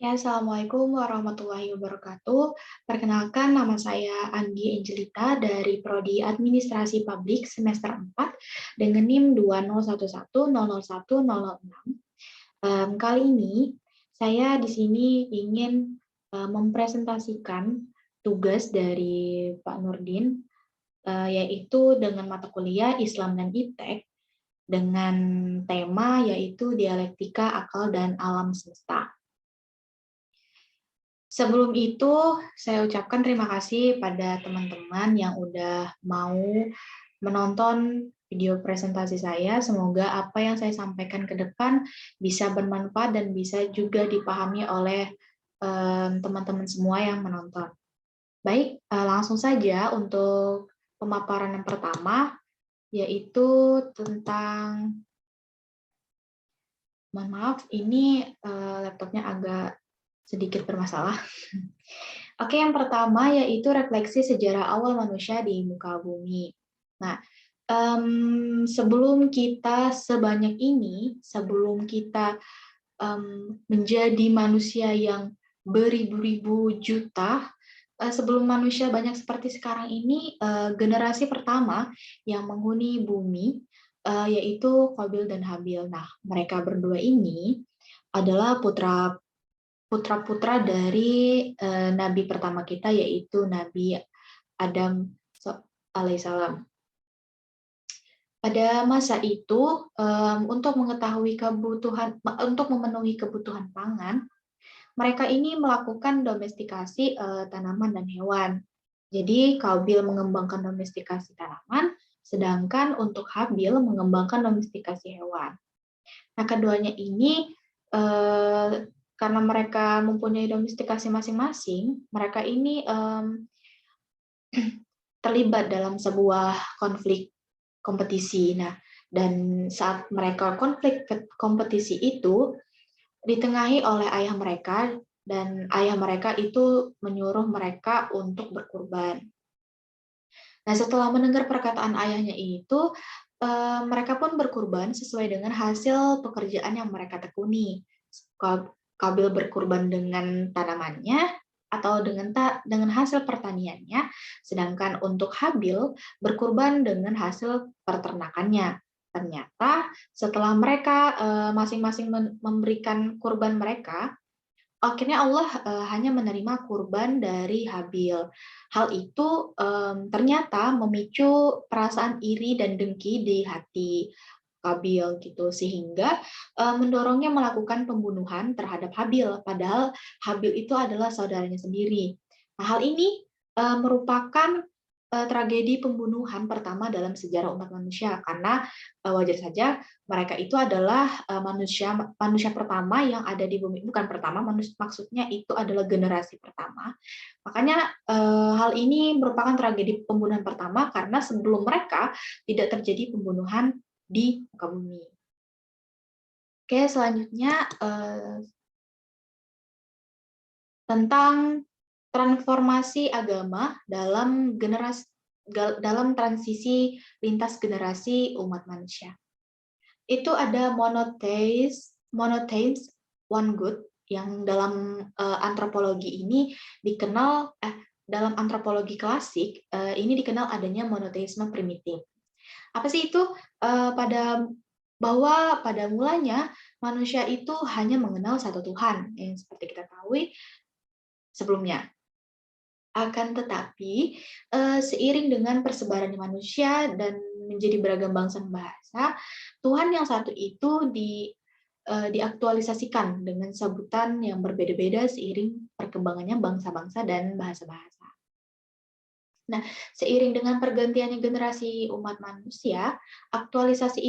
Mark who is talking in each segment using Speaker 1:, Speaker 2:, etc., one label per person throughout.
Speaker 1: Ya, Assalamualaikum warahmatullahi wabarakatuh. Perkenalkan, nama saya Anggi Angelita dari Prodi Administrasi Publik semester 4 dengan NIM 201100100106. Kali ini, saya di sini ingin mempresentasikan tugas dari Pak Nurdin, yaitu dengan mata kuliah Islam dan Iptek, dengan tema yaitu dialektika akal dan alam semesta. Sebelum itu, saya ucapkan terima kasih pada teman-teman yang udah mau menonton video presentasi saya. Semoga apa yang saya sampaikan ke depan bisa bermanfaat dan bisa juga dipahami oleh teman-teman semua yang menonton. Baik, langsung saja untuk pemaparan yang pertama, yaitu tentang, mohon maaf, ini laptopnya agak sedikit bermasalah. Oke, yang pertama yaitu refleksi sejarah awal manusia di muka bumi. Nah, sebelum kita sebanyak ini, sebelum kita menjadi manusia yang beribu-ribu juta, sebelum manusia banyak seperti sekarang ini, generasi pertama yang menghuni bumi yaitu Qabil dan Habil. Nah, mereka berdua ini adalah putra-putra dari nabi pertama kita, yaitu Nabi Adam alaihissalam. Pada masa itu, untuk memenuhi kebutuhan pangan, mereka ini melakukan domestikasi tanaman dan hewan. Jadi Qabil mengembangkan domestikasi tanaman, sedangkan untuk Habil mengembangkan domestikasi hewan. Nah, keduanya ini karena mereka mempunyai domestikasi masing-masing, mereka ini terlibat dalam sebuah konflik kompetisi. Nah, dan saat mereka konflik kompetisi itu ditengahi oleh ayah mereka, dan ayah mereka itu menyuruh mereka untuk berkurban. Nah, setelah mendengar perkataan ayahnya itu, mereka pun berkurban sesuai dengan hasil pekerjaan yang mereka tekuni. Kabil berkurban dengan tanamannya atau dengan hasil pertaniannya, sedangkan untuk Habil berkurban dengan hasil peternakannya. Ternyata setelah mereka masing-masing memberikan kurban mereka, akhirnya Allah hanya menerima kurban dari Habil. Hal itu ternyata memicu perasaan iri dan dengki di hati Habil gitu, sehingga mendorongnya melakukan pembunuhan terhadap Habil, padahal Habil itu adalah saudaranya sendiri. Nah, hal ini merupakan tragedi pembunuhan pertama dalam sejarah umat manusia, karena wajar saja mereka itu adalah manusia pertama yang ada di bumi. Bukan pertama, maksudnya itu adalah generasi pertama. Makanya hal ini merupakan tragedi pembunuhan pertama karena sebelum mereka tidak terjadi pembunuhan di muka bumi. Oke, selanjutnya tentang transformasi agama dalam transisi lintas generasi umat manusia. Itu ada monotheism one good, yang dalam antropologi ini dikenal dalam antropologi klasik ini dikenal adanya monoteisme primitif. Apa sih itu? Bahwa pada mulanya manusia itu hanya mengenal satu Tuhan yang seperti kita ketahui sebelumnya. Akan tetapi, seiring dengan persebaran manusia dan menjadi beragam bangsa dan bahasa, Tuhan yang satu itu diaktualisasikan dengan sebutan yang berbeda-beda seiring perkembangannya bangsa-bangsa dan bahasa-bahasa. Nah, seiring dengan pergantiannya generasi umat manusia, aktualisasi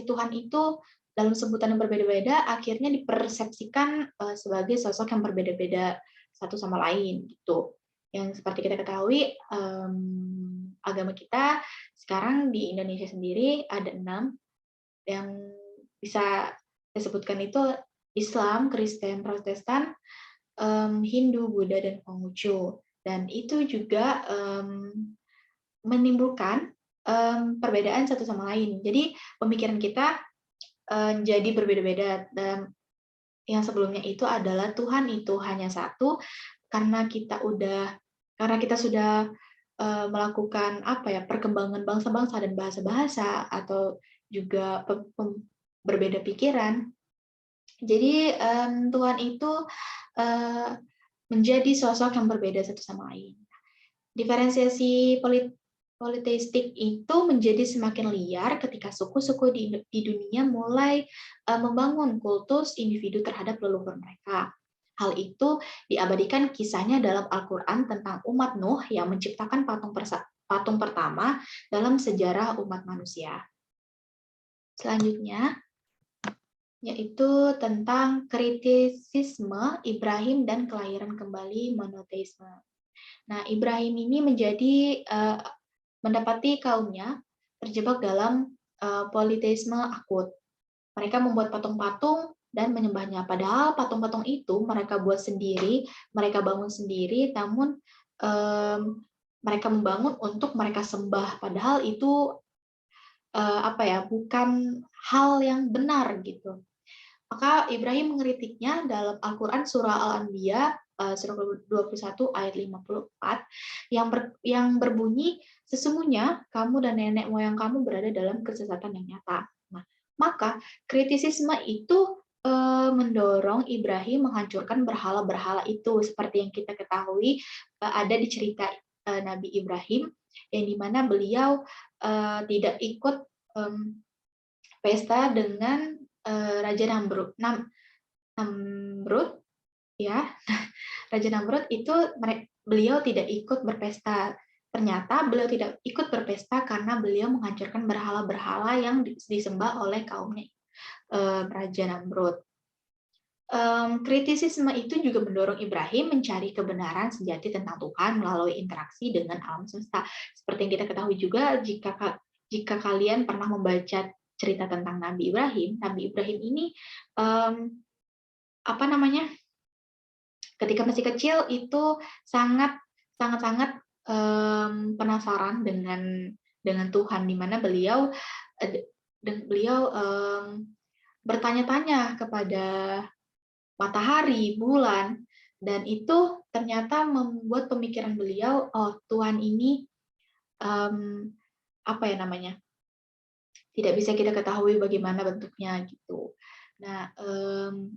Speaker 1: Tuhan itu dalam sebutan yang berbeda-beda akhirnya dipersepsikan sebagai sosok yang berbeda-beda satu sama lain gitu. Yang seperti kita ketahui, agama kita sekarang di Indonesia sendiri ada 6 yang bisa disebutkan itu Islam, Kristen, Protestan, Hindu, Buddha, dan Konghucu. Dan itu juga menimbulkan perbedaan satu sama lain. Jadi pemikiran kita jadi berbeda-beda yang sebelumnya itu adalah Tuhan itu hanya satu, karena kita sudah melakukan perkembangan bangsa-bangsa dan bahasa-bahasa atau juga berbeda pikiran. Jadi Tuhan itu menjadi sosok yang berbeda satu sama lain. Diferensiasi politeistik itu menjadi semakin liar ketika suku-suku di dunia mulai membangun kultus individu terhadap leluhur mereka. Hal itu diabadikan kisahnya dalam Al-Quran tentang umat Nuh yang menciptakan patung pertama dalam sejarah umat manusia. Selanjutnya, yaitu tentang kritisisme Ibrahim dan kelahiran kembali monoteisme. Nah, Ibrahim ini mendapati kaumnya terjebak dalam politeisme akut. Mereka membuat patung-patung dan menyembahnya. Padahal patung-patung itu mereka buat sendiri, mereka bangun sendiri, namun mereka membangun untuk mereka sembah. Padahal itu bukan hal yang benar gitu. Maka Ibrahim mengkritiknya dalam Al-Quran surah Al-Anbiya surah 21 ayat 54 yang berbunyi, sesungguhnya kamu dan nenek moyang kamu berada dalam kesesatan yang nyata. Nah, maka kritisisme itu mendorong Ibrahim menghancurkan berhala-berhala itu, seperti yang kita ketahui ada di cerita Nabi Ibrahim, yang dimana beliau tidak ikut pesta dengan Raja Namrud, ya. Raja Namrud itu beliau tidak ikut berpesta. Ternyata beliau tidak ikut berpesta karena beliau menghancurkan berhala-berhala yang disembah oleh kaumnya Raja Namrud. Kritisisme itu juga mendorong Ibrahim mencari kebenaran sejati tentang Tuhan melalui interaksi dengan alam semesta. Seperti yang kita ketahui juga, jika kalian pernah membaca cerita tentang Nabi Ibrahim ini ketika masih kecil itu sangat penasaran dengan Tuhan, di mana beliau bertanya-tanya kepada matahari, bulan, dan itu ternyata membuat pemikiran beliau, oh Tuhan ini tidak bisa kita ketahui bagaimana bentuknya gitu. Nah,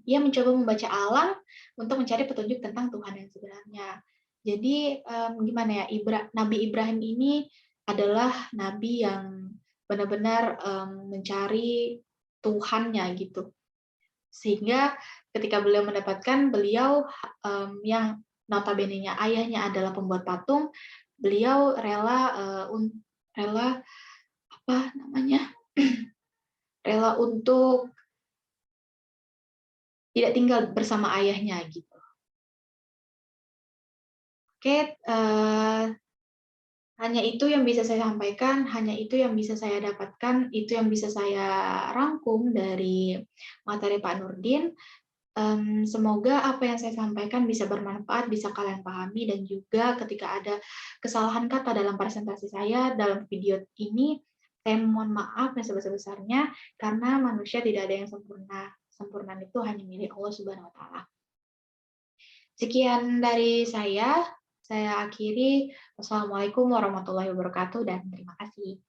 Speaker 1: ia mencoba membaca alam untuk mencari petunjuk tentang Tuhan yang sebenarnya. Jadi gimana ya, Nabi Ibrahim ini adalah nabi yang benar-benar mencari Tuhannya gitu. Sehingga ketika beliau mendapatkan, beliau yang notabene-nya ayahnya adalah pembuat patung, beliau rela rela untuk tidak tinggal bersama ayahnya gitu. Oke, hanya itu yang bisa saya sampaikan, hanya itu yang bisa saya dapatkan, itu yang bisa saya rangkum dari materi Pak Nurdin. Semoga apa yang saya sampaikan bisa bermanfaat, bisa kalian pahami, dan juga ketika ada kesalahan kata dalam presentasi saya dalam video ini, saya mohon maaf yang sebesar-besarnya, karena manusia tidak ada yang sempurna. Sempurna itu hanya milik Allah Subhanahu wa Ta'ala. Sekian dari saya akhiri. Wassalamualaikum warahmatullahi wabarakatuh, dan terima kasih.